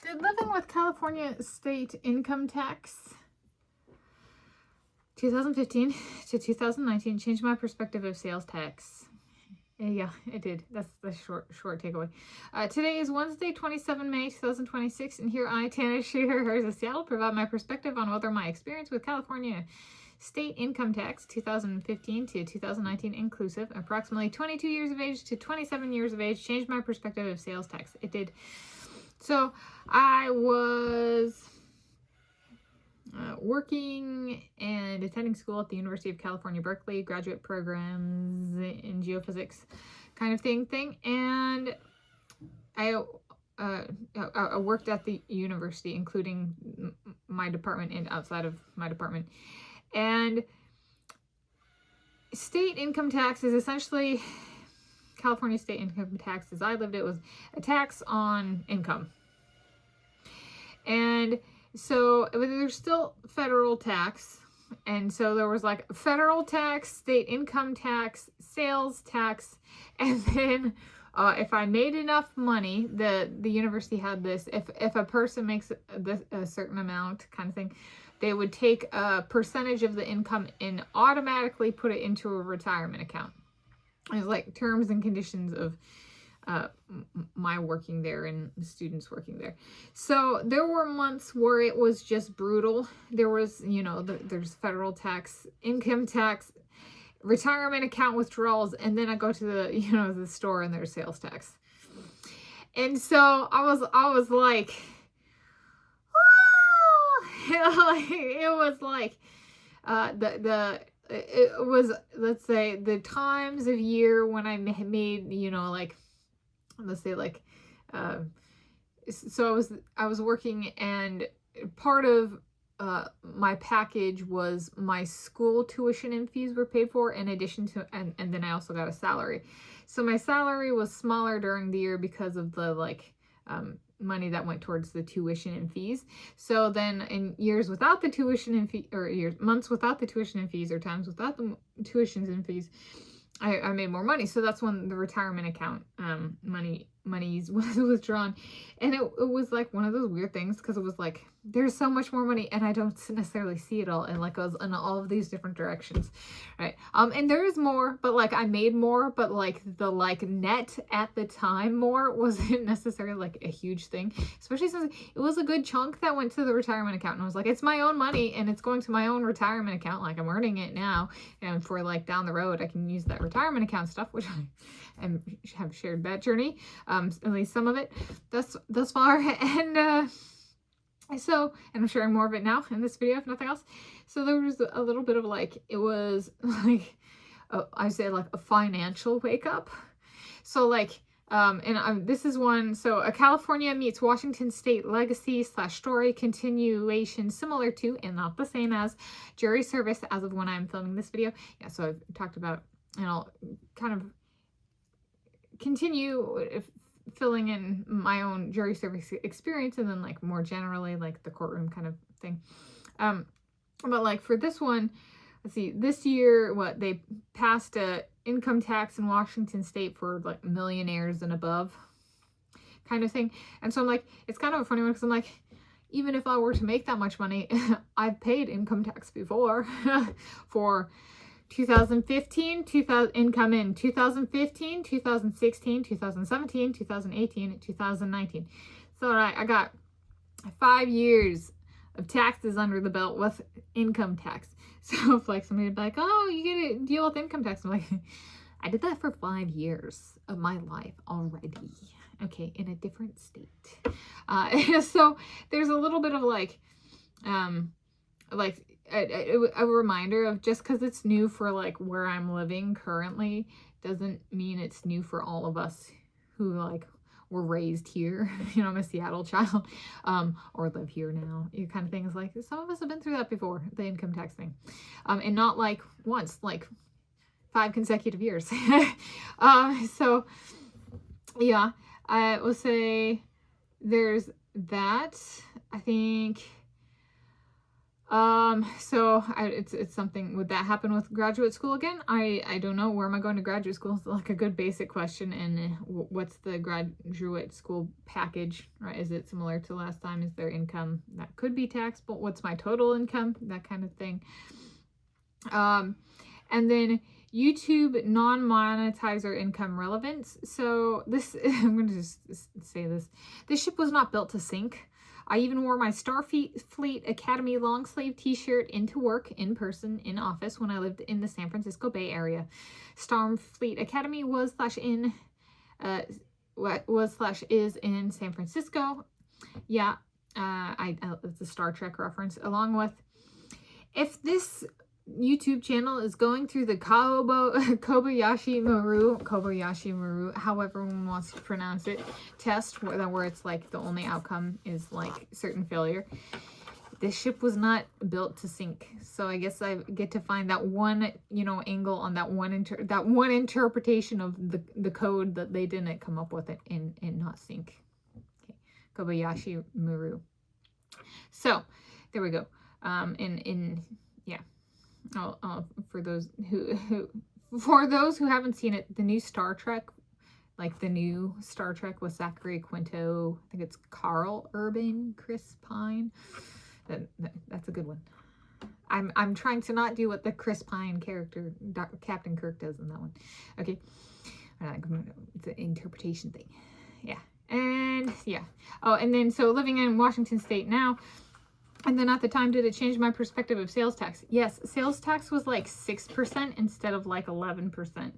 Did living with California state income tax 2015 to 2019 change my perspective of sales tax? Yeah, it did. That's the short takeaway. Today is Wednesday, 27 May 2026, and here I, Tanis, Shearers of Seattle, provide my perspective on whether my experience with California state income tax 2015 to 2019 inclusive, approximately 22 years of age to 27 years of age, changed my perspective of sales tax. It did. So I was working and attending school at the University of California, Berkeley, graduate programs in geophysics kind of thing. And I worked at the university, including my department and outside of my department. And state income tax is essentially, California state income tax, as I lived it, was a tax on income. And so there's still federal tax. And so there was like federal tax, state income tax, sales tax, and then if I made enough money, the university had this, if a person makes a certain amount kind of thing, they would take a percentage of the income and automatically put it into a retirement account. It was like terms and conditions of my working there and the students working there. So there were months where it was just brutal. There was, there's federal tax, income tax, retirement account withdrawals, and then I go to the, the store and there's sales tax. And so I was like, it was like it was, let's say, the times of year when I made, let's say so I was working, and part of my package was my school tuition and fees were paid for in addition to, and then I also got a salary. So my salary was smaller during the year because of the money that went towards the tuition and fees. So then in years without the tuition and fee, or months without the tuition and fees, or times without the tuitions and fees, I made more money. So that's when the retirement account monies was withdrawn. And it was like one of those weird things, because it was like there's so much more money and I don't necessarily see it all, and like I was in all of these different directions, right? And there is more, but like I made more, but like the net at the time more wasn't necessarily like a huge thing, especially since it was a good chunk that went to the retirement account. And I was like, it's my own money and it's going to my own retirement account, like I'm earning it now, and for like down the road I can use that retirement account stuff, which I have shared that journey, at least some of it thus far. And so, and I'm sharing more of it now in this video, if nothing else. So there was a little bit of it was like, I say like a financial wake up. So this is one, so a California meets Washington State legacy / story continuation, similar to, and not the same as, jury service as of when I'm filming this video. Yeah, so I've talked about, and I'll kind of continue filling in my own jury service experience, and then more generally the courtroom kind of thing. But for this one, let's see, this year they passed a income tax in Washington State for millionaires and above kind of thing. And so I'm like, it's kind of a funny one, because I'm like, even if I were to make that much money, I've paid income tax before for 2015, income in 2015, 2016, 2017, 2018, 2019. So I got 5 years of taxes under the belt with income tax. So if somebody would be like, oh, you get to deal with income tax, I'm like, I did that for 5 years of my life already. Okay, in a different state. So there's a little bit of a reminder of, just because it's new for where I'm living currently doesn't mean it's new for all of us who were raised here. I'm a Seattle child, or live here now. You kind of thing is some of us have been through that before, the income tax thing, and not once, 5 consecutive years. So yeah, I will say there's that. I think So it's something, would that happen with graduate school again? I don't know. Where am I going to graduate school? It's like a good basic question. And what's the graduate school package, right? Is it similar to last time? Is there income that could be taxed, but what's my total income? That kind of thing. And then YouTube non-monetizer income relevance. So this, I'm going to just say this. This ship was not built to sink. I even wore my Starfleet Academy long sleeve t-shirt into work, in person, in office when I lived in the San Francisco Bay Area. Starfleet Academy was /is in San Francisco. Yeah, it's a Star Trek reference. Along with, if this YouTube channel is going through the Kobayashi Maru, however one wants to pronounce it, test, where it's like the only outcome is like certain failure. This ship was not built to sink. So I guess I get to find that one, angle on that one interpretation of the code that they didn't come up with it and not sink. Okay. Kobayashi Maru. So there we go. Yeah. For those who haven't seen it, the new Star Trek, with Zachary Quinto, I think it's Carl Urban, Chris Pine. That's a good one. I'm trying to not do what the Chris Pine character, Captain Kirk, does in that one. Okay, it's an interpretation thing. Yeah, and yeah. Oh, and then so living in Washington State now. And then at the time, did it change my perspective of sales tax? Yes, sales tax was like 6% instead of like 11%.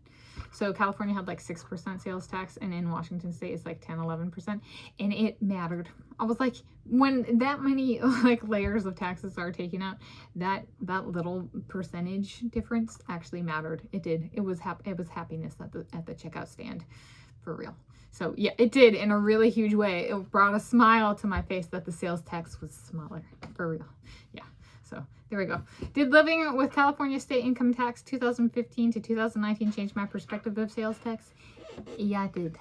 So California had like 6% sales tax, and in Washington State it's like 10, 11%. And it mattered. I was like, when that many like layers of taxes are taken out, that little percentage difference actually mattered. It did. It was happiness at the checkout stand, for real. So yeah, it did in a really huge way. It brought a smile to my face that the sales tax was smaller, for real. Yeah, so there we go. Did living with California state income tax 2015 to 2019 change my perspective of sales tax? Yeah, it did.